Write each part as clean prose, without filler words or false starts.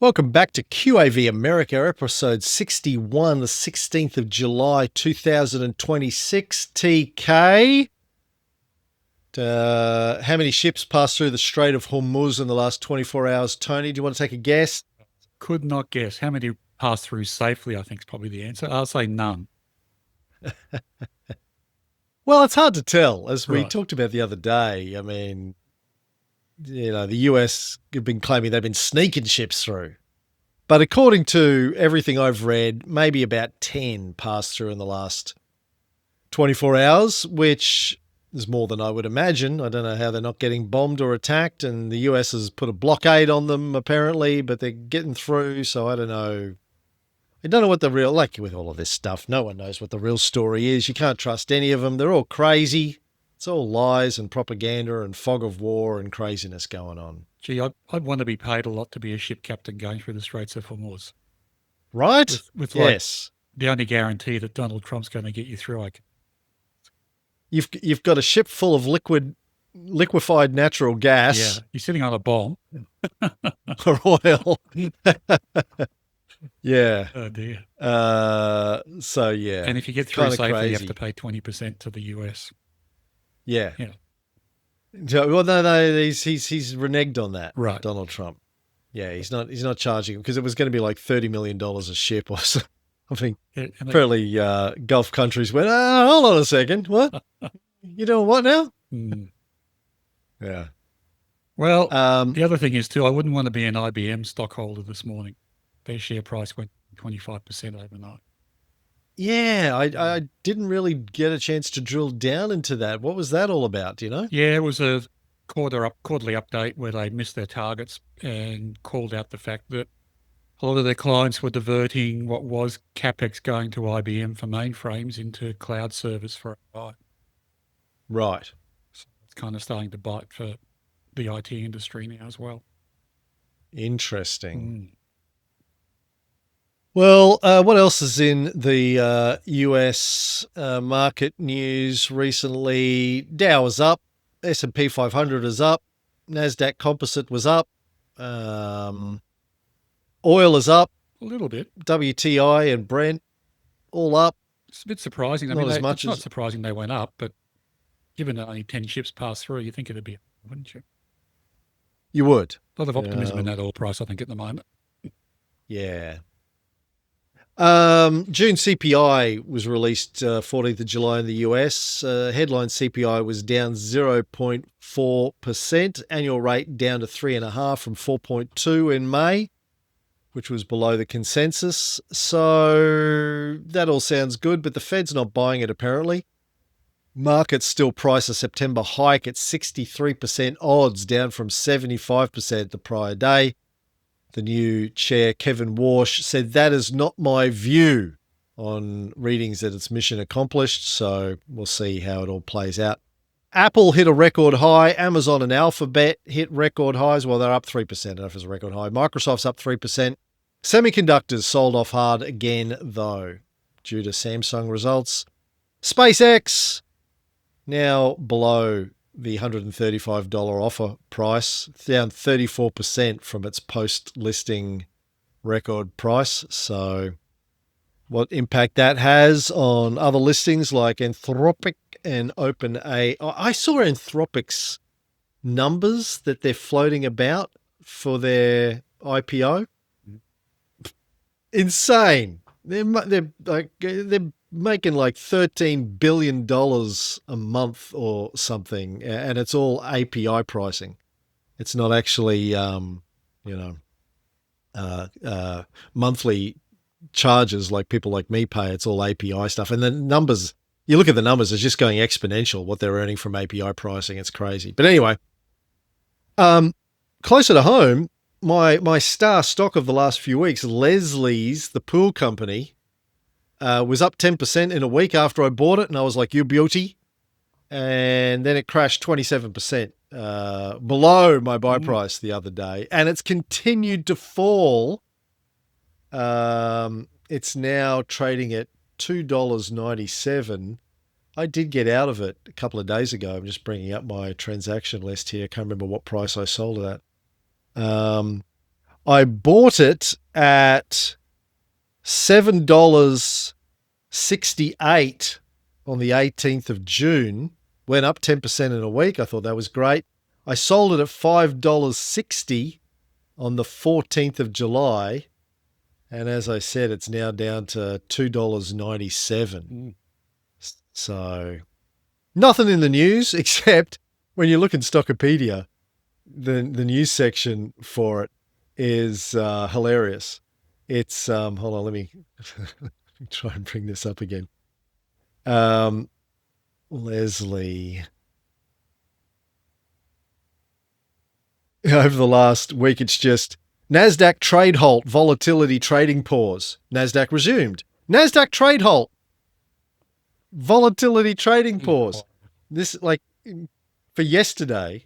Welcome back to QAV America, episode 61, the 16th of July, 2026. TK, how many ships passed through the Strait of Hormuz in the last 24 hours? Tony, do you want to take a guess? Could not guess. How many passed through safely, I think is probably the answer. I'll say none. Well, it's hard to tell. As we Right. talked about the other day, I mean, the US have been claiming they've been sneaking ships through. But according to everything I've read, maybe about 10 passed through in the last 24 hours, which is more than I would imagine. I don't know how they're not getting bombed or attacked, and the US has put a blockade on them, apparently, but they're getting through, so I don't know. I don't know what the real, like with all of this stuff, no one knows what the real story is. You can't trust any of them. They're all crazy. It's all lies and propaganda and fog of war and craziness going on. Gee, I'd want to be paid a lot to be a ship captain going through the Straits of Hormuz. Right? With Yes. the only guarantee that Donald Trump's going to get you through. You've got a ship full of liquefied natural gas. Yeah, you're sitting on a bomb. Or oil. Yeah. Oh dear. So yeah. And if you get through Kinda safely, you have crazy. to pay 20% to the US. Yeah. Yeah. Well, no, he's reneged on that. Right. Donald Trump. Yeah, he's not charging because it was going to be like $30 million a ship or something. Yeah, and Apparently, Gulf countries went, hold on a second. What? You doing what now? Yeah. Well, the other thing is too, I wouldn't want to be an IBM stockholder this morning. Their share price went 25% overnight. Yeah, I didn't really get a chance to drill down into that. What was that all about? Do you know? Yeah, it was a quarterly update where they missed their targets and called out the fact that a lot of their clients were diverting what was CapEx going to IBM for mainframes into cloud servers for AI. Right. So it's kind of starting to bite for the IT industry now as well. Interesting. Well, what else is in the US market news recently? Dow is up, S&P 500 is up, Nasdaq Composite was up, oil is up, A little bit. WTI and Brent all up. It's a bit surprising. Not as much it's not as- surprising they went up, but given that only 10 ships passed through, you think it'd be, wouldn't you? You would. A lot of optimism in that oil price, I think, at the moment. Yeah. June CPI was released 14th of July in the US. Headline CPI was down 0.4%. Annual rate down to 3.5 from 4.2 in May, which was below the consensus. So that all sounds good, but the Fed's not buying it apparently. Markets still price a September hike at 63% odds, down from 75% the prior day. The new chair, Kevin Warsh, said that is not my view on readings that it's mission accomplished. So we'll see how it all plays out. Apple hit a record high. Amazon and Alphabet hit record highs. Well, they're up 3%. I don't know if it's a record high. Microsoft's up 3%. Semiconductors sold off hard again, though, due to Samsung results. SpaceX now below the $135 offer price, down 34% from its post-listing record price. So what impact that has on other listings like Anthropic and OpenAI. I saw Anthropic's numbers that they're floating about for their IPO. Insane. They're making like $13 billion a month or something, and it's all API pricing. It's not actually, monthly charges like people like me pay. It's all API stuff. And the numbers, you look at the numbers, it's just going exponential what they're earning from API pricing. It's crazy. But anyway, closer to home, my star stock of the last few weeks, Leslie's, the pool company, was up 10% in a week after I bought it, and I was like, you beauty. And then it crashed 27% below my buy price the other day, and it's continued to fall. It's now trading at $2.97. I did get out of it a couple of days ago. I'm just bringing up my transaction list here. I can't remember what price I sold it at. I bought it at $7.68 on the 18th of June. Went up 10% in a week. I thought that was great. I sold it at $5.60 on the 14th of July. And as I said, it's now down to $2.97. So nothing in the news except when you look in Stockopedia, the news section for it is hilarious. It's hold on, let me try and bring this up again. Leslie. Over the last week, it's just Nasdaq trade halt, volatility trading pause. Nasdaq resumed. Nasdaq trade halt, volatility trading pause. This, like, for yesterday,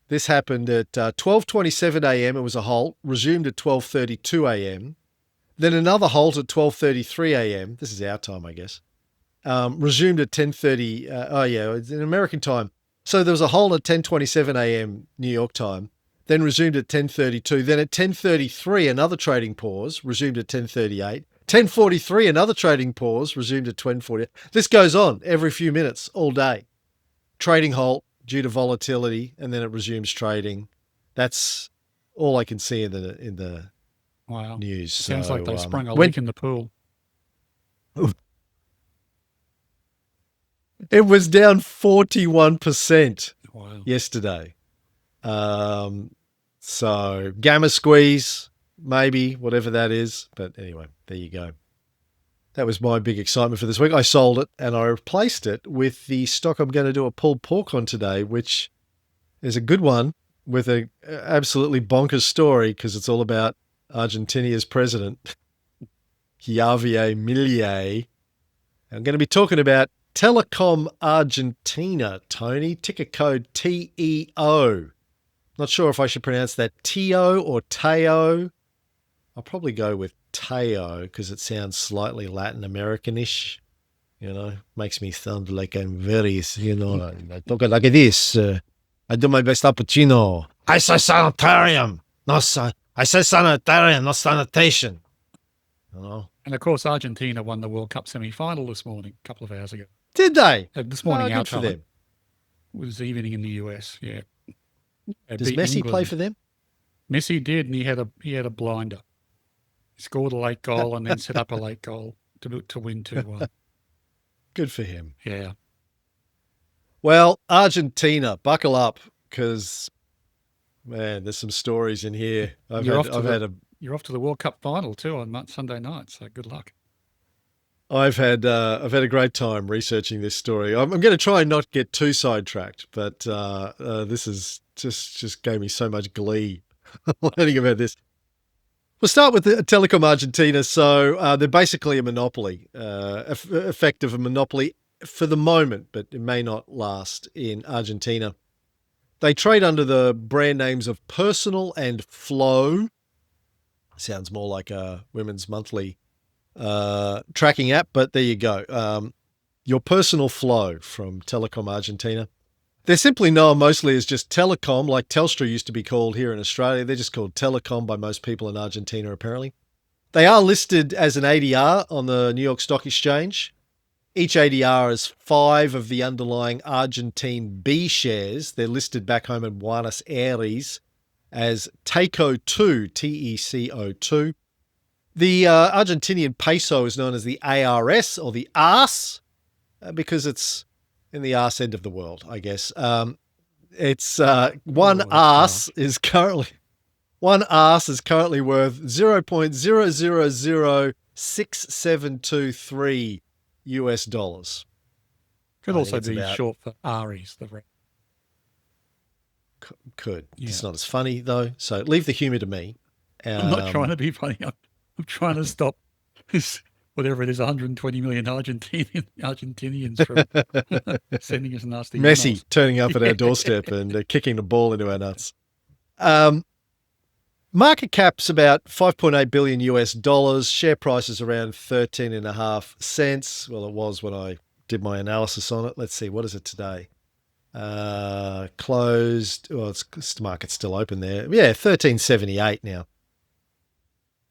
this happened at 12:27 a.m. It was a halt, resumed at 12:32 a.m. Then another halt at 12:33 a.m. This is our time, I guess. Resumed at 10:30. It's in American time. So there was a halt at 10:27 a.m. New York time. Then resumed at 10:32. Then at 10:33, another trading pause, resumed at 10:38. 10:43, another trading pause, resumed at 10:40. This goes on every few minutes, all day. Trading halt due to volatility, and then it resumes trading. That's all I can see in the Wow. news. Sounds so, like they sprung a leak in the pool. It was down 41% yesterday. So gamma squeeze, maybe, whatever that is. But anyway, there you go. That was my big excitement for this week. I sold it and I replaced it with the stock I'm going to do a pulled pork on today, which is a good one with an absolutely bonkers story because it's all about Argentinia's president, Javier Milei. I'm going to be talking about Telecom Argentina, Tony, ticker code TEO. Not sure if I should pronounce that Teo or Teo. I'll probably go with Teo because it sounds slightly Latin American-ish. You know, makes me sound like I'm very, I talk like this. I do my best cappuccino. I say sanitarium. I say sanitarium, not sanitation. You know? And of course, Argentina won the World Cup semi-final this morning, a couple of hours ago. Did they? This morning, our good for time. them. It was evening in the US. Yeah. Does Messi play for them? Messi did, and he had a blinder. He scored a late goal and then set up a late goal to win 2-1. Good for him. Yeah. Well, Argentina, buckle up because, man, there's some stories in here. You're off to the World Cup final too on Sunday night, so good luck. I've had a great time researching this story. I'm going to try and not get too sidetracked, but this is just gave me so much glee learning about this. We'll start with the Telecom Argentina. So they're basically a monopoly, effective a monopoly for the moment, but it may not last in Argentina. They trade under the brand names of Personal and Flow. Sounds more like a Women's Monthly tracking app, but there you go. Your Personal Flow from Telecom Argentina. They're simply known mostly as just Telecom, like Telstra used to be called here in Australia. They're just called Telecom by most people in Argentina, apparently. They are listed as an ADR on the New York Stock Exchange. Each ADR is 5 of the underlying Argentine B shares. They're listed back home in Buenos Aires as TECO2, TECO2. The Argentinian peso is known as the ARS or the ARS because it's in the arse end of the world, I guess. It's one arse is currently worth $0.000673 US dollars. Could also be short for ARIs. Could. Yeah. It's not as funny though. So leave the humour to me. I'm not trying to be funny. I'm trying to stop this, whatever it is, 120 million Argentinians from sending us nasty Messi emails. Turning up at our doorstep and kicking the ball into our nuts. Market cap's about 5.8 billion US dollars. Share price is around 13.5 cents. Well, it was when I did my analysis on it. Let's see, what is it today? Closed. Well, the market's still open there. Yeah, 13.78 now.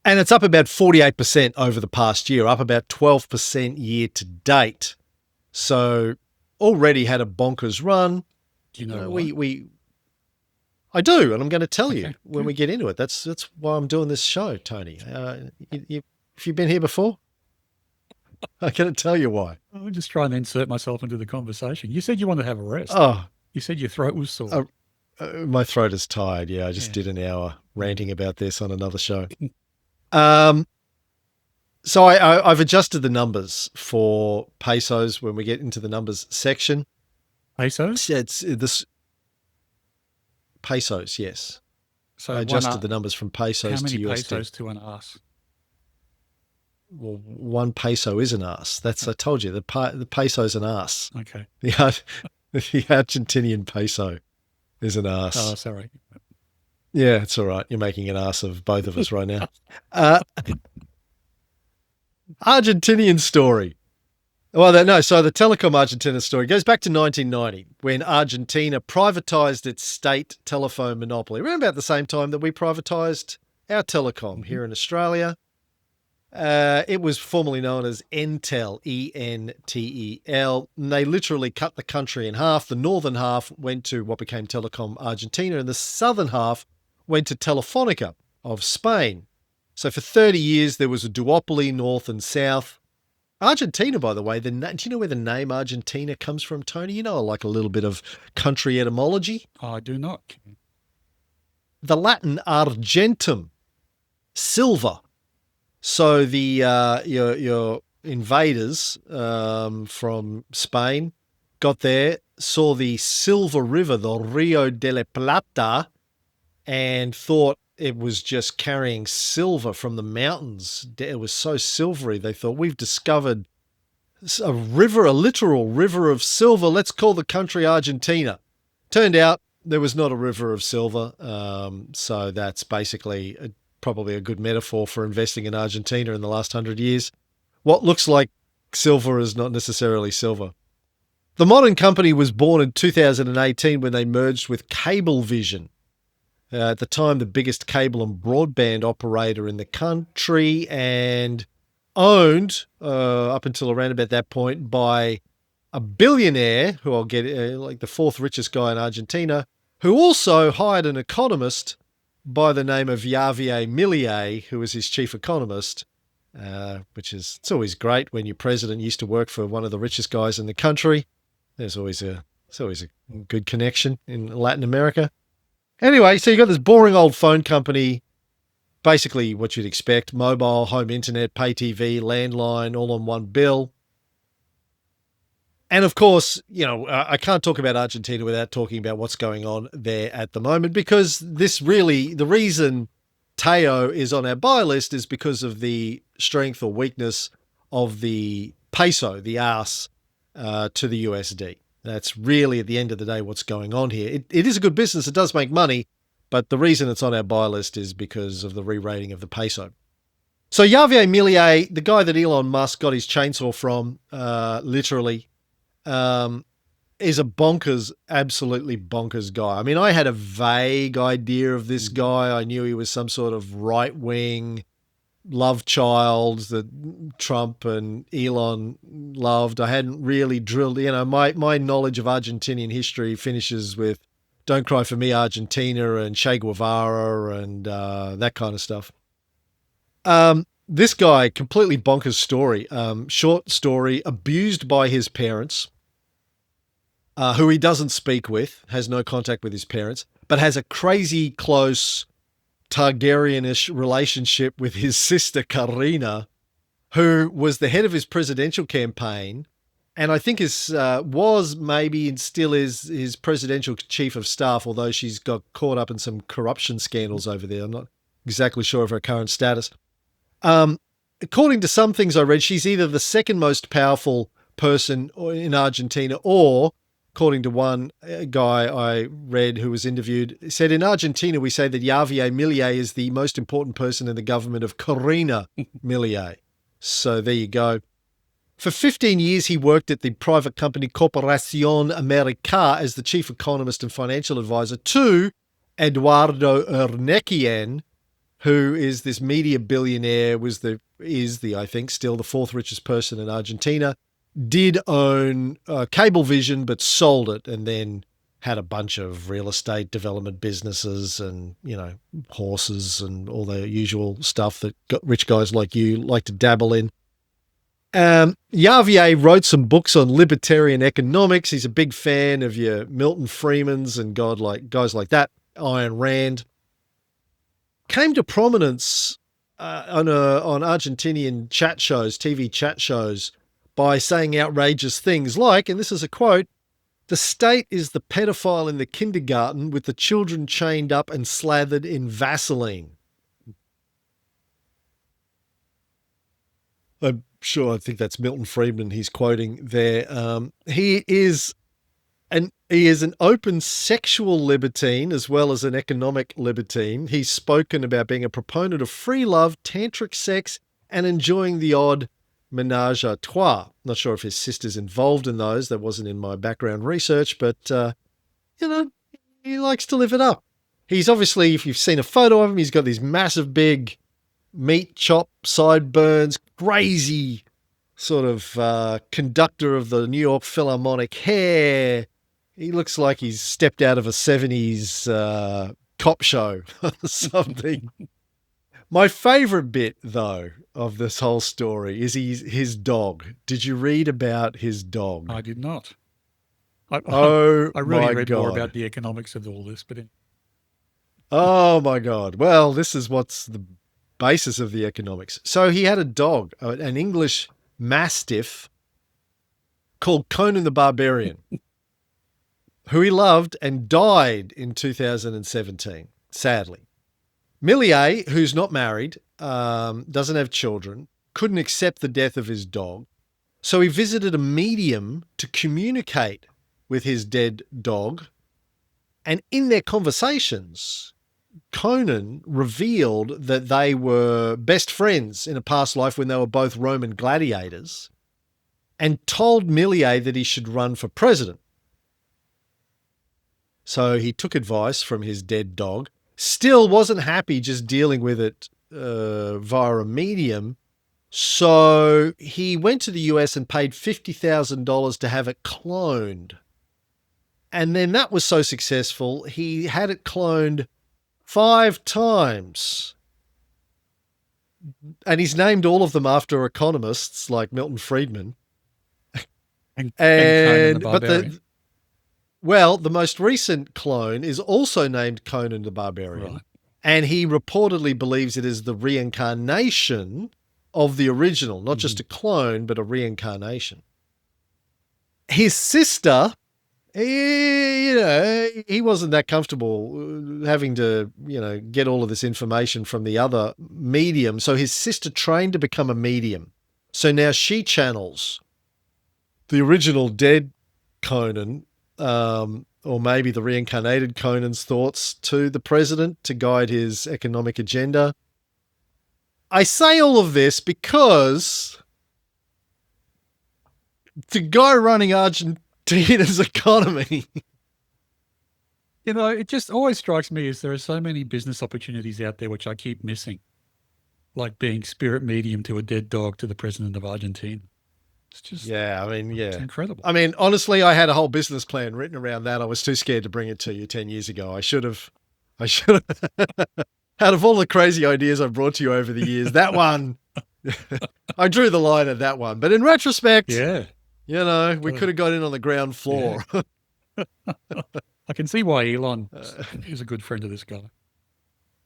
And it's up about 48% over the past year, up about 12% year to date. So already had a bonkers run. Do you know why? I do, and I'm going to tell you when we get into it. That's why I'm doing this show, Tony. Have you been here before? I can't tell you why. I'm just trying to insert myself into the conversation. You said you wanted to have a rest. Oh, you said your throat was sore. My throat is tired. Yeah, I just did an hour ranting about this on another show. So I've adjusted the numbers for pesos when we get into the numbers section. Pesos? It's this pesos, yes. So I adjusted the numbers from pesos to USD. How many pesos to an arse? Well, 1 peso is an arse. I told you, the peso's an arse. Okay. The Argentinian peso is an arse. Oh, sorry. Yeah, it's all right. You're making an arse of both of us right now. Argentinian story. Well, no, so the Telecom Argentina story goes back to 1990 when Argentina privatized its state telephone monopoly. Around about the same time that we privatized our telecom here in Australia. It was formerly known as Entel, E-N-T-E-L. And they literally cut the country in half. The northern half went to what became Telecom Argentina, and the southern half went to Telefonica of Spain. So for 30 years, there was a duopoly, north and south. Argentina, by the way, do you know where the name Argentina comes from, Tony? You know, like a little bit of country etymology? I do not. The Latin argentum, silver. So the your invaders from Spain got there, saw the silver river, the Rio de la Plata, and thought it was just carrying silver from the mountains. It was so silvery. They thought, we've discovered a river, a literal river of silver. Let's call the country Argentina. Turned out there was not a river of silver. So that's basically probably a good metaphor for investing in Argentina in the last 100 years. What looks like silver is not necessarily silver. The modern company was born in 2018 when they merged with Cablevision. At the time, the biggest cable and broadband operator in the country, and owned, up until around about that point, by a billionaire, who I'll get, like the 4th richest guy in Argentina, who also hired an economist by the name of Javier Milei, who was his chief economist, it's always great when your president used to work for one of the richest guys in the country. It's always a good connection in Latin America. Anyway, so you got this boring old phone company, basically what you'd expect: mobile, home internet, pay TV, landline, all on one bill. And of course, I can't talk about Argentina without talking about what's going on there at the moment, because the reason Teo is on our buy list is because of the strength or weakness of the peso, the arse, to the USD. That's really, at the end of the day, what's going on here. It is a good business. It does make money, but the reason it's on our buy list is because of the re-rating of the peso. So Javier Milei, the guy that Elon Musk got his chainsaw from, literally, is a absolutely bonkers guy. I mean, I had a vague idea of this guy. I knew he was some sort of right-wing love child that Trump and Elon loved. I hadn't really drilled, my knowledge of Argentinian history finishes with Don't Cry for Me, Argentina, and Che Guevara, and that kind of stuff. This guy, completely bonkers story. Short story, abused by his parents, who he doesn't speak with, has no contact with his parents, but has a crazy close Targaryen-ish relationship with his sister Karina, who was the head of his presidential campaign, and I think was maybe and still is his presidential chief of staff, although she's got caught up in some corruption scandals over there. I'm not exactly sure of her current status. According to some things I read, she's either the second most powerful person in Argentina, or, according to one guy I read who was interviewed, said, in Argentina, we say that Javier Milei is the most important person in the government of Karina Milei. So there you go. For 15 years, he worked at the private company Corporación América as the chief economist and financial advisor to Eduardo Urnequian, who is this media billionaire, is the I think still the fourth richest person in Argentina, did own Cablevision, but sold it and then had a bunch of real estate development businesses and, horses and all the usual stuff that rich guys like you like to dabble in. Javier wrote some books on libertarian economics. He's a big fan of your Milton Friedmans and guys like that. Ayn Rand. Came to prominence on Argentinian chat shows, TV chat shows, by saying outrageous things like, and this is a quote, "The state is the pedophile in the kindergarten with the children chained up and slathered in Vaseline." I'm sure, I think that's Milton Friedman he's quoting there. He is an open sexual libertine as well as an economic libertine. He's spoken about being a proponent of free love, tantric sex, and enjoying the odd menage a trois. Not sure if his sister's involved in those. That wasn't in my background research, but, he likes to live it up. He's obviously, if you've seen a photo of him, he's got these massive big meat chop sideburns, crazy sort of conductor of the New York Philharmonic hair. He looks like he's stepped out of a 70s cop show or something. My favorite bit, though, of this whole story is his dog. Did you read about his dog? I did not. I really read more about the economics of all this, but oh my God. Well, this is what's the basis of the economics. So he had a dog, an English Mastiff called Conan the Barbarian, who he loved and died in 2017, sadly. Milei, who's not married, doesn't have children, couldn't accept the death of his dog. So he visited a medium to communicate with his dead dog. And in their conversations, Conan revealed that they were best friends in a past life when they were both Roman gladiators, and told Milei that he should run for president. So he took advice from his dead dog, still wasn't happy just dealing with it via a medium. So he went to the US and paid $50,000 to have it cloned. And then that was so successful, he had it cloned 5 times. And he's named all of them after economists like Milton Friedman. and Conan the Barbarian. The most recent clone is also named Conan the Barbarian. Right. And he reportedly believes it is the reincarnation of the original, not just a clone, but a reincarnation. His sister, he wasn't that comfortable having to, get all of this information from the other medium. So his sister trained to become a medium. So now she channels the original dead Conan, or maybe the reincarnated Conan's thoughts to the president to guide his economic agenda. I say all of this because the guy running Argentina's economy. It just always strikes me as there are so many business opportunities out there which I keep missing, like being spirit medium to a dead dog to the president of Argentina. It's just, it's incredible. I mean, honestly, I had a whole business plan written around that. I was too scared to bring it to you 10 years ago. I should have. Out of all the crazy ideas I've brought to you over the years, that one, I drew the line at that one. But in retrospect, we could have got in on the ground floor. Yeah. I can see why Elon is a good friend of this guy.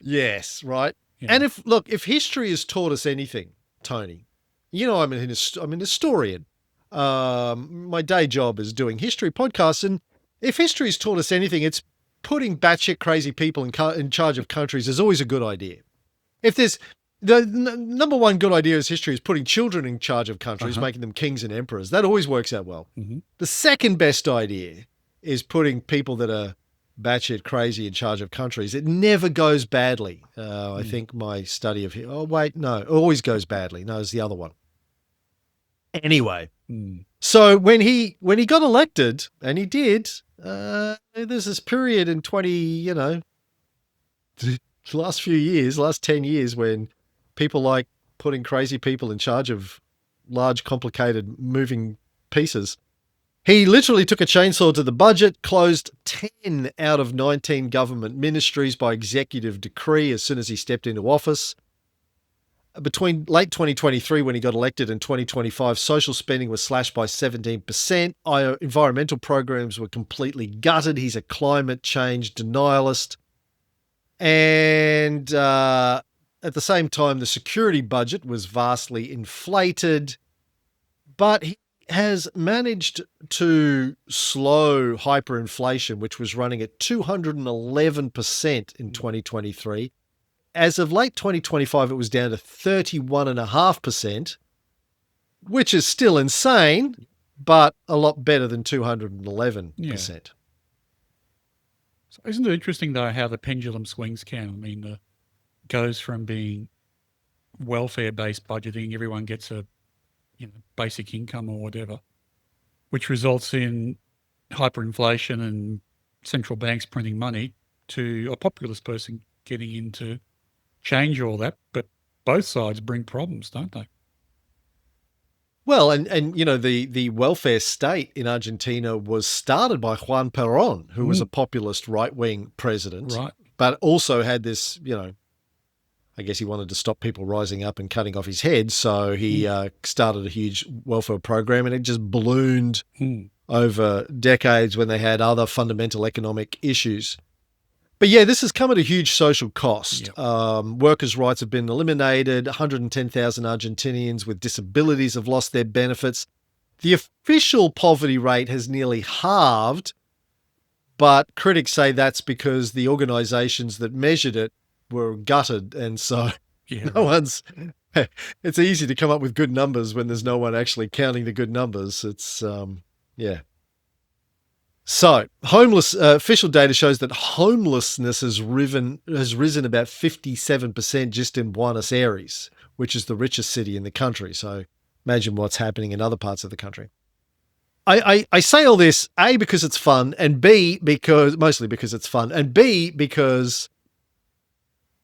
Yes, right. Yeah. And if history has taught us anything, Tony, I'm an historian. My day job is doing history podcasts. And if history has taught us anything, it's putting batshit crazy people in charge of countries is always a good idea. If there's the number one good idea is history is putting children in charge of countries, making them kings and emperors. That always works out well. Mm-hmm. The second best idea is putting people that are batshit crazy in charge of countries. It never goes badly. I think my study of it always goes badly. No, it's the other one. Anyway, so when he got elected, and he did, there's this period in The last few years, last 10 years, when people like putting crazy people in charge of large, complicated moving pieces. He literally took a chainsaw to the budget, closed 10 out of 19 government ministries by executive decree as soon as he stepped into office. Between late 2023, when he got elected, and 2025, social spending was slashed by 17%. Environmental programs were completely gutted. He's a climate change denialist. And at the same time, the security budget was vastly inflated. But he has managed to slow hyperinflation, which was running at 211% in 2023. As of late 2025, it was down to 31.5%, which is still insane, but a lot better than 211%. Yeah. So isn't it interesting, though, how the pendulum swings can? I mean, goes from being welfare-based budgeting, everyone gets a basic income or whatever, which results in hyperinflation and central banks printing money, to a populist person getting in to change all that. But both sides bring problems, don't they? Well, and the welfare state in Argentina was started by Juan Perón, who was a populist right-wing president, right, but also had this, I guess he wanted to stop people rising up and cutting off his head. So he started a huge welfare program, and it just ballooned over decades when they had other fundamental economic issues. But yeah, this has come at a huge social cost. Yep. Workers' rights have been eliminated. 110,000 Argentinians with disabilities have lost their benefits. The official poverty rate has nearly halved, but critics say that's because the organizations that measured it were gutted, and so it's easy to come up with good numbers when there's no one actually counting the good numbers. It's So official data shows that homelessness has risen about 57% just in Buenos Aires, which is the richest city in the country. So imagine what's happening in other parts of the country. I say all this, A, because it's fun, and B, mostly because it's fun, and B, because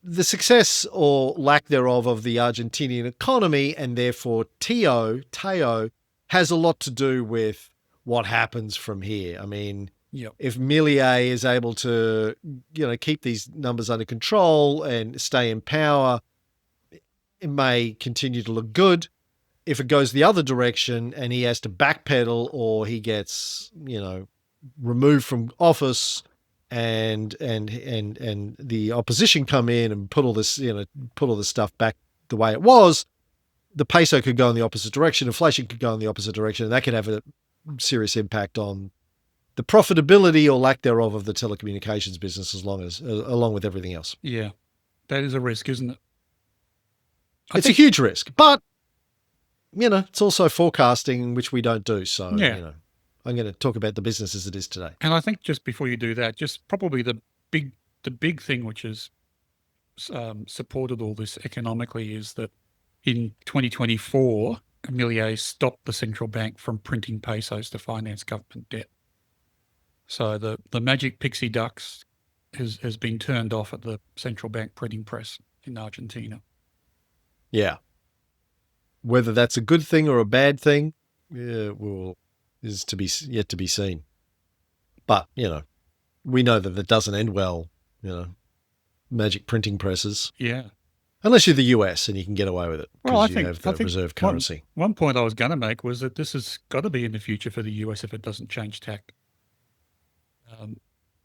the success or lack thereof of the Argentinian economy, and therefore Teo, has a lot to do with what happens from here. I mean, if Milei is able to, keep these numbers under control and stay in power, it may continue to look good. If it goes the other direction and he has to backpedal, or he gets, removed from office, and the opposition come in and put all this stuff back the way it was, the peso could go in the opposite direction, inflation could go in the opposite direction, and that could have a serious impact on the profitability or lack thereof of the telecommunications business, along with everything else. Yeah, that is a risk, isn't it? It's a huge risk, but it's also forecasting, which we don't do. So I'm going to talk about the business as it is today. And I think just before you do that, just probably the big thing which has supported all this economically is that in 2024, Milei stopped the central bank from printing pesos to finance government debt. So the magic pixie ducks has been turned off at the central bank printing press in Argentina. Yeah. Whether that's a good thing or a bad thing, is yet to be seen. But, we know that it doesn't end well, magic printing presses. Yeah. Unless you're the US and you can get away with it because you have the reserve currency. One point I was going to make was that this has got to be in the future for the US if it doesn't change tack.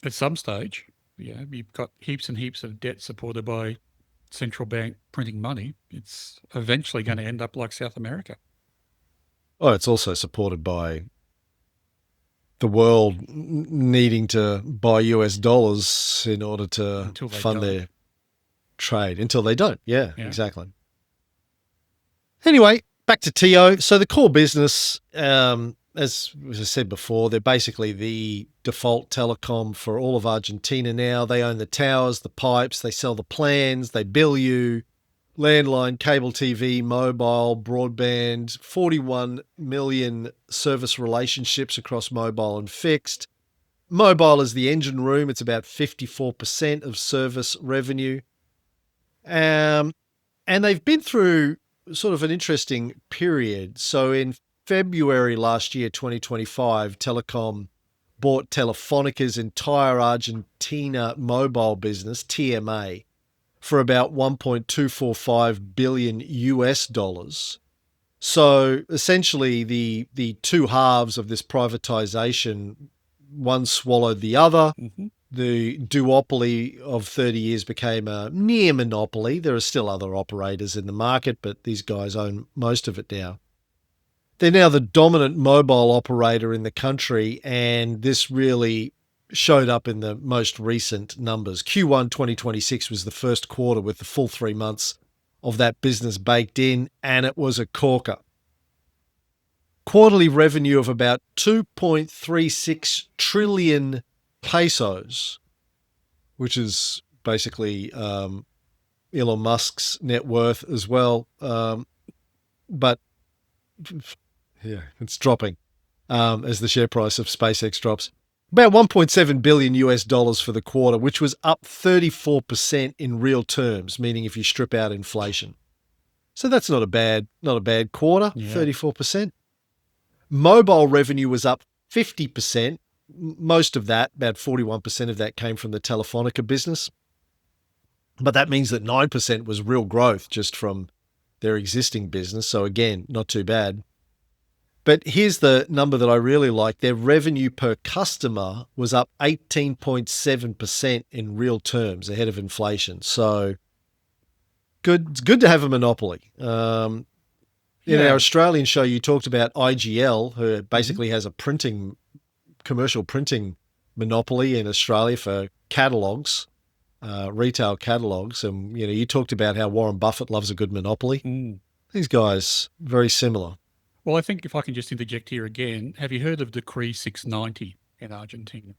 At some stage, you've got heaps and heaps of debt supported by central bank printing money. It's eventually going to end up like South America. Oh, it's also supported by the world needing to buy US dollars in order to fund their trade until they don't. Yeah, exactly. Anyway, back to Teo. So the core business, as I said before, they're basically the default telecom for all of Argentina now. They own the towers, the pipes, they sell the plans, they bill you, landline, cable TV, mobile, broadband, 41 million service relationships across mobile and fixed. Mobile is the engine room. It's about 54% of service revenue. And they've been through sort of an interesting period. So in February last year, 2025, Telecom bought Telefonica's entire Argentina mobile business, TMA, for about 1.245 billion US dollars. So essentially the two halves of this privatization, one swallowed the other. Mm-hmm. The duopoly of 30 years became a near monopoly. There are still other operators in the market, but these guys own most of it now. They're now the dominant mobile operator in the country, and this really showed up in the most recent numbers. Q1 2026 was the first quarter with the full 3 months of that business baked in, and it was a corker. Quarterly revenue of about 2.36 trillion pesos, which is basically Elon Musk's net worth as well. But yeah, it's dropping as the share price of SpaceX drops. About 1.7 billion US dollars for the quarter, which was up 34% in real terms, meaning if you strip out inflation. So that's not a bad quarter, yeah. 34%. Mobile revenue was up 50%. Most of that, about 41% of that, came from the Telefonica business. But that means that 9% was real growth just from their existing business. So again, not too bad. But here's the number that I really like. Their revenue per customer was up 18.7% in real terms, ahead of inflation. So good. It's good to have a monopoly. In our Australian show, you talked about IGL, who basically has a commercial printing monopoly in Australia for catalogues, retail catalogues. And, you talked about how Warren Buffett loves a good monopoly. These guys, very similar. Well, I think if I can just interject here again, have you heard of Decree 690 in Argentina?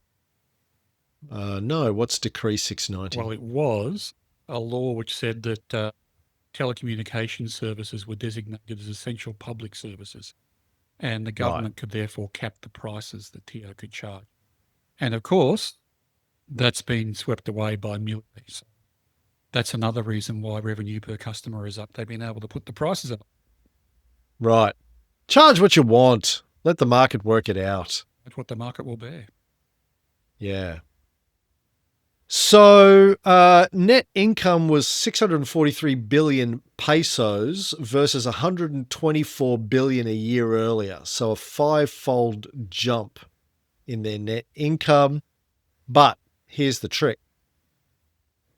No, what's Decree 690? Well, it was a law which said that telecommunication services were designated as essential public services, and the government could therefore cap the prices that TO could charge. And of course, that's been swept away by Milei. So that's another reason why revenue per customer is up. They've been able to put the prices up. Right. Charge what you want. Let the market work it out. That's what the market will bear. Yeah. So net income was 643 billion pesos versus 124 billion a year earlier. So a 5-fold jump in their net income. But here's the trick.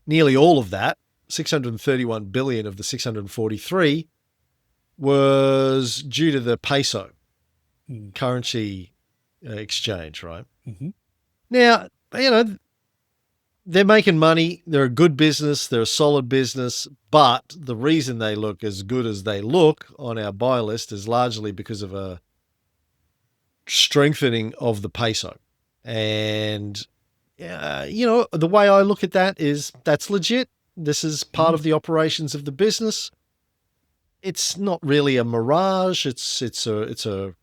Nearly all of that, 631 billion of the 643, was due to the peso currency exchange, right? Mm-hmm. Now, they're making money. They're a good business. They're a solid business. But the reason they look as good as they look on our buy list is largely because of a strengthening of the peso. And, the way I look at that is that's legit. This is part of the operations of the business. It's not really a mirage. It's a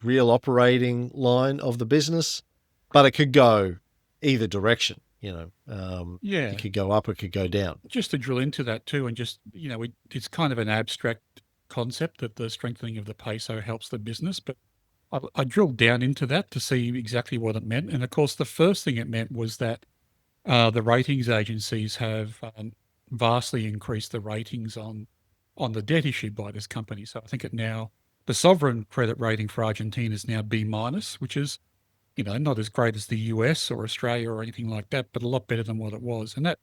real operating line of the business, but it could go either direction. It could go up, it could go down. Just to drill into that too, and just it's kind of an abstract concept that the strengthening of the peso helps the business, but I drilled down into that to see exactly what it meant. And of course, the first thing it meant was that the ratings agencies have vastly increased the ratings on the debt issued by this company. So I think the sovereign credit rating for Argentina is now B-, which is, not as great as the US or Australia or anything like that, but a lot better than what it was. And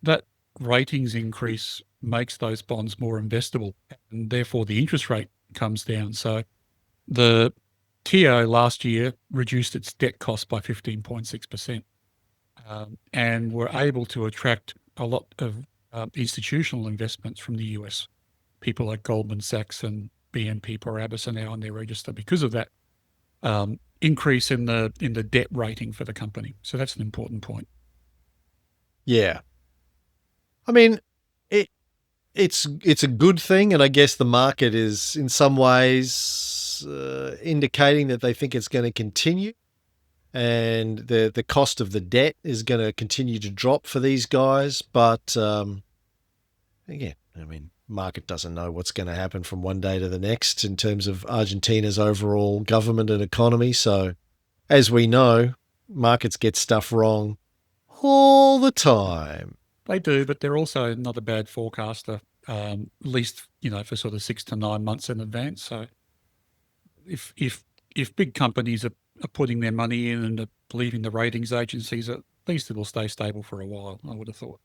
that ratings increase makes those bonds more investable, and therefore the interest rate comes down. So the TO last year reduced its debt cost by 15.6%, and were able to attract a lot of institutional investments from the US. People like Goldman Sachs and BNP Paribas are now on their register because of that increase in the debt rating for the company. So that's an important point. Yeah. I mean, it's a good thing, and I guess the market is in some ways indicating that they think it's going to continue, and the cost of the debt is going to continue to drop for these guys. But Again, I mean, market doesn't know what's going to happen from one day to the next in terms of Argentina's overall government and economy. So, as we know, markets get stuff wrong all the time. They do, but they're also not a bad forecaster, at least, for sort of 6 to 9 months in advance. So if big companies are putting their money in and are believing the ratings agencies, at least it'll stay stable for a while, I would have thought.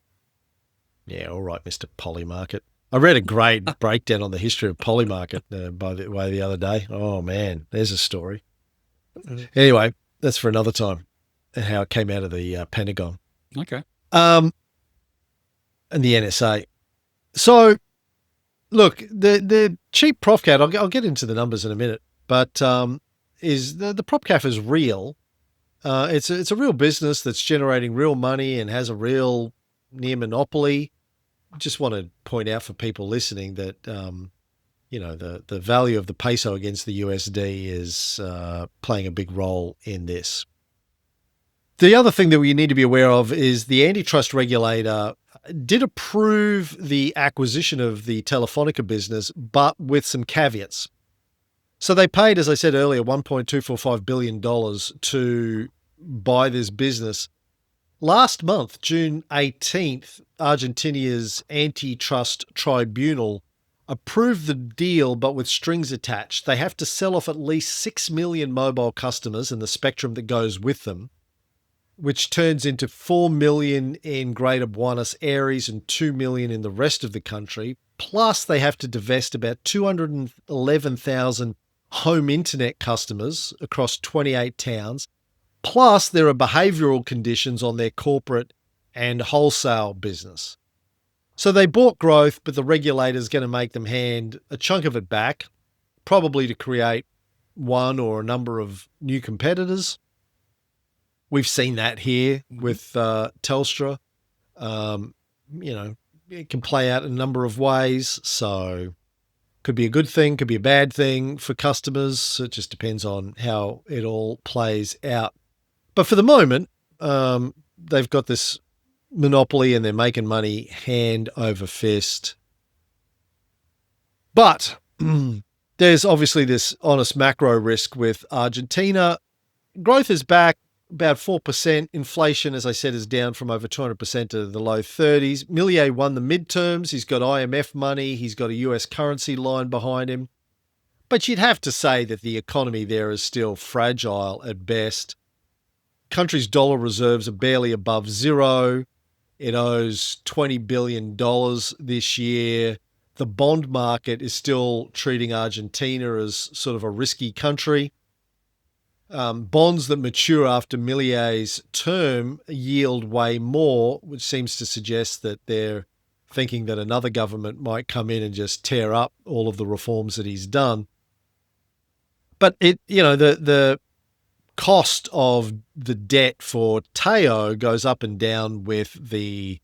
Yeah, all right, Mr. Polymarket. I read a great breakdown on the history of Polymarket, by the way, the other day. Oh, man, there's a story. Anyway, that's for another time, how it came out of the Pentagon. Okay. And the NSA. So, look, the cheap ProfCat, I'll get into the numbers in a minute, but is the PropCaf is real. It's a real business that's generating real money and has a real near monopoly. Just want to point out for people listening that the value of the peso against the USD is playing a big role in this. The other thing that we need to be aware of is the antitrust regulator did approve the acquisition of the Telefonica business, but with some caveats. So they paid, as I said earlier, $1.245 billion to buy this business. Last month, June 18th, Argentinia's Antitrust Tribunal approved the deal, but with strings attached. They have to sell off at least 6 million mobile customers and the spectrum that goes with them, which turns into 4 million in Greater Buenos Aires and 2 million in the rest of the country. Plus, they have to divest about 211,000 home internet customers across 28 towns. Plus, there are behavioural conditions on their corporate and wholesale business. So they bought growth, but the regulator's going to make them hand a chunk of it back, probably to create one or a number of new competitors. We've seen that here with Telstra. It can play out in a number of ways. So could be a good thing, could be a bad thing for customers. It just depends on how it all plays out. But for the moment, they've got this monopoly and they're making money hand over fist. But there's obviously this honest macro risk with Argentina. Growth is back about 4%. Inflation, as I said, is down from over 200% to the low 30s. Milei won the midterms. He's got IMF money. He's got a US currency line behind him. But you'd have to say that the economy there is still fragile at best. Country's dollar reserves are barely above zero. It owes $20 billion this year. The bond market is still treating Argentina as sort of a risky country. Bonds that mature after Milei's term yield way more, which seems to suggest that they're thinking that another government might come in and just tear up all of the reforms that he's done. But the cost of the debt for Teo goes up and down with the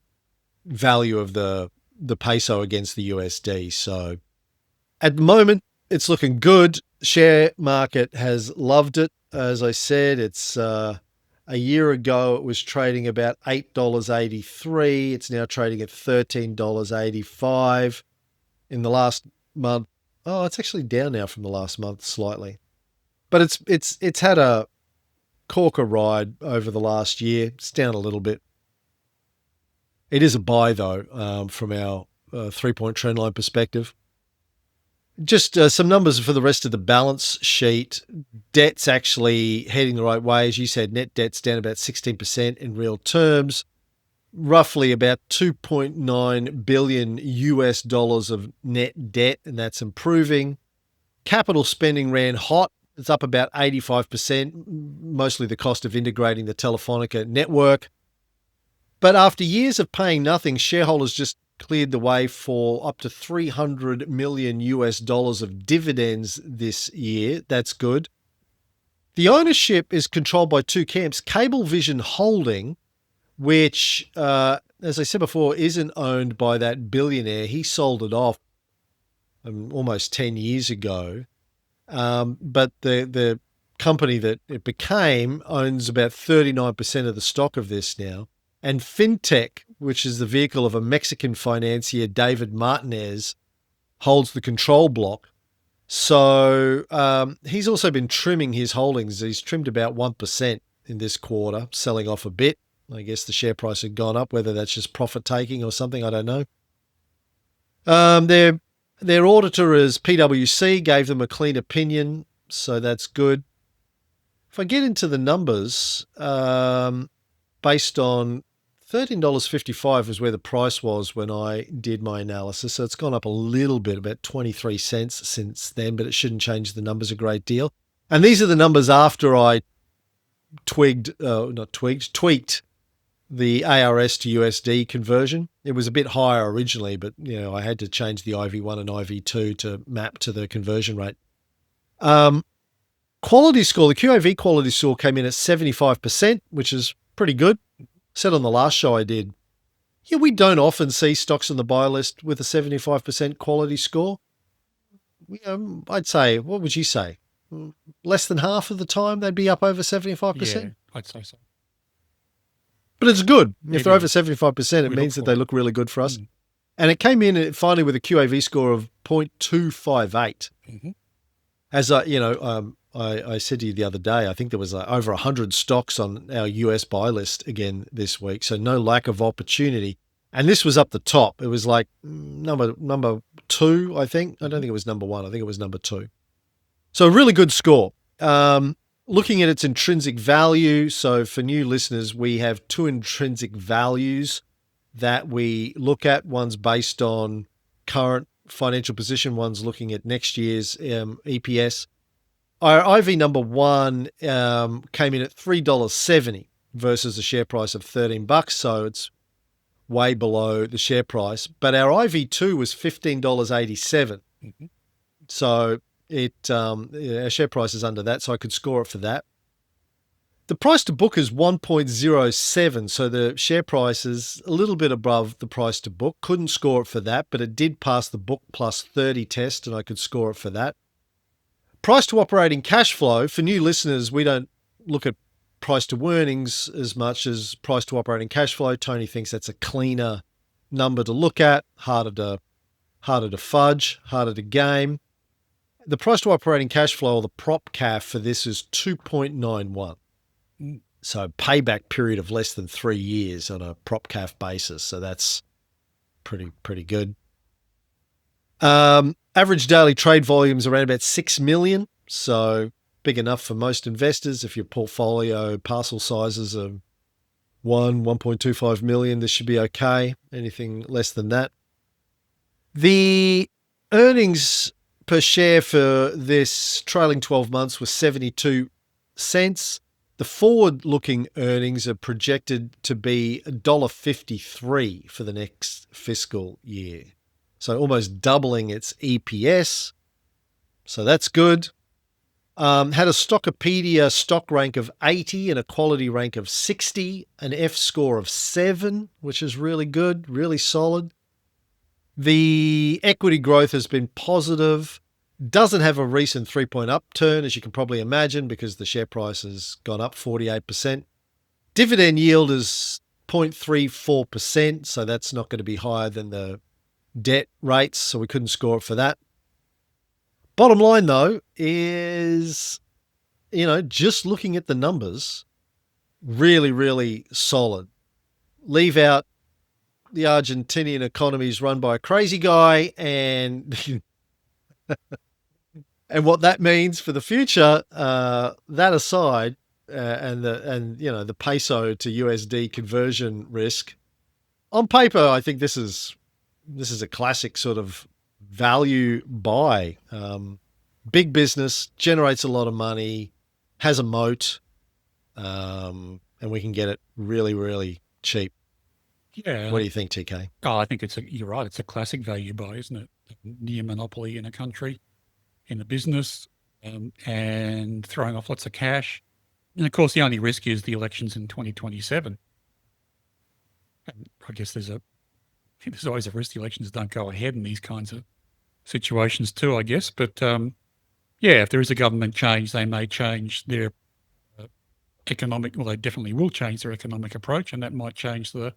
value of the peso against the USD. So at the moment, it's looking good. Share market has loved it. As I said, it's a year ago, it was trading about $8.83. It's now trading at $13.85. In the last month, it's actually down now from the last month slightly. But it's had a corker ride over the last year. It's down a little bit. It is a buy, though, from our 3-point trendline perspective. Just some numbers for the rest of the balance sheet. Debt's actually heading the right way. As you said, net debt's down about 16% in real terms. Roughly about $2.9 billion US of net debt, and that's improving. Capital spending ran hot. It's up about 85%, mostly the cost of integrating the Telefonica network. But after years of paying nothing, shareholders just cleared the way for up to $300 million US of dividends this year. That's good. The ownership is controlled by two camps. Cablevision Holding, which, as I said before, isn't owned by that billionaire. He sold it off almost 10 years ago. But the company that it became owns about 39% of the stock of this now. And FinTech, which is the vehicle of a Mexican financier, David Martinez, holds the control block. So he's also been trimming his holdings. He's trimmed about 1% in this quarter, selling off a bit. I guess the share price had gone up, whether that's just profit taking or something, I don't know. Their auditor is PwC, gave them a clean opinion, so that's good. If I get into the numbers, based on $13.55 was where the price was when I did my analysis. So it's gone up a little bit, about 23 cents since then, but it shouldn't change the numbers a great deal. And these are the numbers after I tweaked the ARS to USD conversion. It was a bit higher originally, but I had to change the IV1 and IV2 to map to the conversion rate. Quality score, the QAV quality score came in at 75%, which is pretty good. Said on the last show I did, we don't often see stocks on the buy list with a 75% quality score. I'd say, what would you say? Less than half of the time they'd be up over 75%? Yeah, I'd say so. But it's good. If they're over 75%, it means that they look really good for us. And it came in finally with a QAV score of 0.258. Mm-hmm. As I said to you the other day, I think there was over 100 stocks on our US buy list again this week, so no lack of opportunity. And this was up the top. It was like number 2, I think. I don't think it was number 1. I think it was number 2. So a really good score. Looking at its intrinsic value, so for new listeners, we have 2 intrinsic values that we look at. One's based on current financial position. One's looking at next year's EPS. Our IV number 1 came in at $3.70 versus a share price of $13, so it's way below the share price. But our IV2 was $15.87. Mm-hmm. So our share price is under that, so I could score it for that. The price to book is 1.07, so the share price is a little bit above the price to book. Couldn't score it for that, but it did pass the book plus 30 test, and I could score it for that. Price to operating cash flow, for new listeners, we don't look at price to earnings as much as price to operating cash flow. Tony thinks that's a cleaner number to look at, harder to fudge, harder to game. The price to operating cash flow, or the OpCaf for this, is 2.91. So payback period of less than 3 years on a OpCaf basis. So that's pretty good. Average daily trade volumes around about 6 million. So big enough for most investors. If your portfolio parcel sizes are 1.25 million, this should be okay. Anything less than that. The earnings per share for this trailing 12 months was 72 cents. The forward-looking earnings are projected to be $1.53 for the next fiscal year. So almost doubling its EPS. So that's good. Had a Stockopedia stock rank of 80 and a quality rank of 60, an F score of 7, which is really good, really solid. The equity growth has been positive. Doesn't have a recent 3-point upturn, as you can probably imagine, because the share price has gone up 48%. Dividend yield is 0.34%, so that's not going to be higher than the debt rates, so we couldn't score it for that. Bottom line, though, is, just looking at the numbers, really, really solid. Leave out the Argentinian economy is run by a crazy guy, and and what that means for the future. That aside, and the peso to USD conversion risk. On paper, I think this is a classic sort of value buy. Big business, generates a lot of money, has a moat, and we can get it really, really cheap. Yeah. What do you think, TK? Oh, I think you're right. It's a classic value buy, isn't it? Near monopoly in a country, in a business, and throwing off lots of cash. And of course, the only risk is the elections in 2027. And I guess there's always a risk the elections don't go ahead in these kinds of situations too, I guess. But if there is a government change, they may change their they definitely will change their economic approach, and that might change the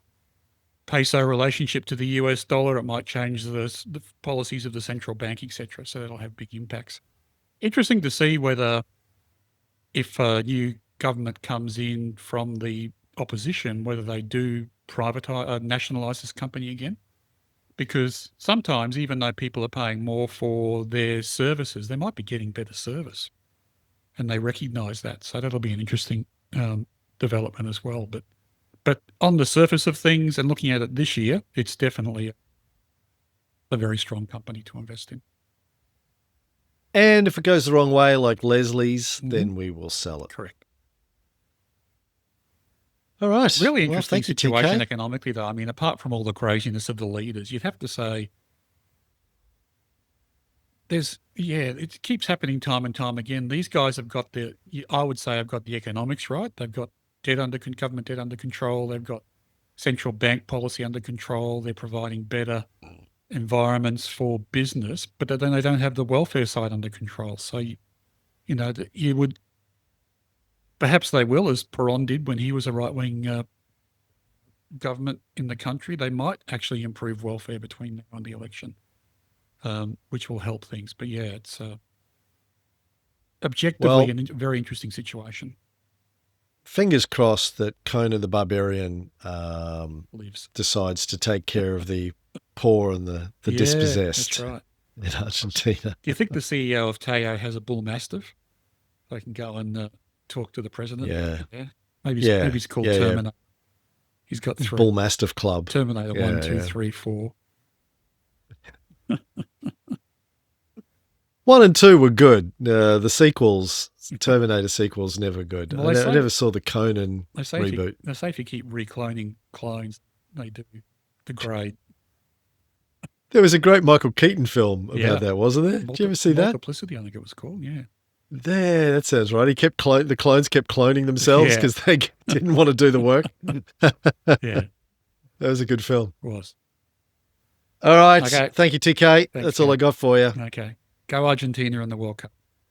peso relationship to the US dollar. It might change the policies of the central bank, etc. So that'll have big impacts. Interesting to see whether, if a new government comes in from the opposition, whether they do nationalise this company again. Because sometimes, even though people are paying more for their services, they might be getting better service, and they recognise that. So that'll be an interesting development as well. But on the surface of things and looking at it this year, it's definitely a very strong company to invest in. And if it goes the wrong way, like Leslie's, then we will sell it. Correct. All right. Really interesting situation TK. economically, though. I mean, apart from all the craziness of the leaders, you'd have to say it keeps happening time and time again. These guys have got I would say, have got the economics right. They've got government debt under control. They've got central bank policy under control. They're providing better environments for business, but then they don't have the welfare side under control. So, you would, perhaps they will, as Perón did when he was a right-wing government in the country. They might actually improve welfare between now and the election, which will help things. But yeah, it's objectively a very interesting situation. Fingers crossed that Conan the Barbarian decides to take care of the poor and the dispossessed in Argentina. Do you think the CEO of Teo has a bull mastiff? They can go and talk to the president. Yeah. Maybe it's called Terminator. He's got 3. Bull Mastiff Club. Terminator 1, 2, 3, 4. 1 and 2 were good. The sequels, Terminator sequels, never good. Well, I never saw the Conan reboot. They say if you keep recloning clones, they do degrade. There was a great Michael Keaton film about that, wasn't there? Did you ever see that? Multiplicity, I think it was called, yeah. There, that sounds right. The clones kept cloning themselves because they didn't want to do the work. Yeah. That was a good film. It was. All right. Okay. Thank you, TK. Thanks, That's all I got for you. Okay. Go Argentina in the World Cup.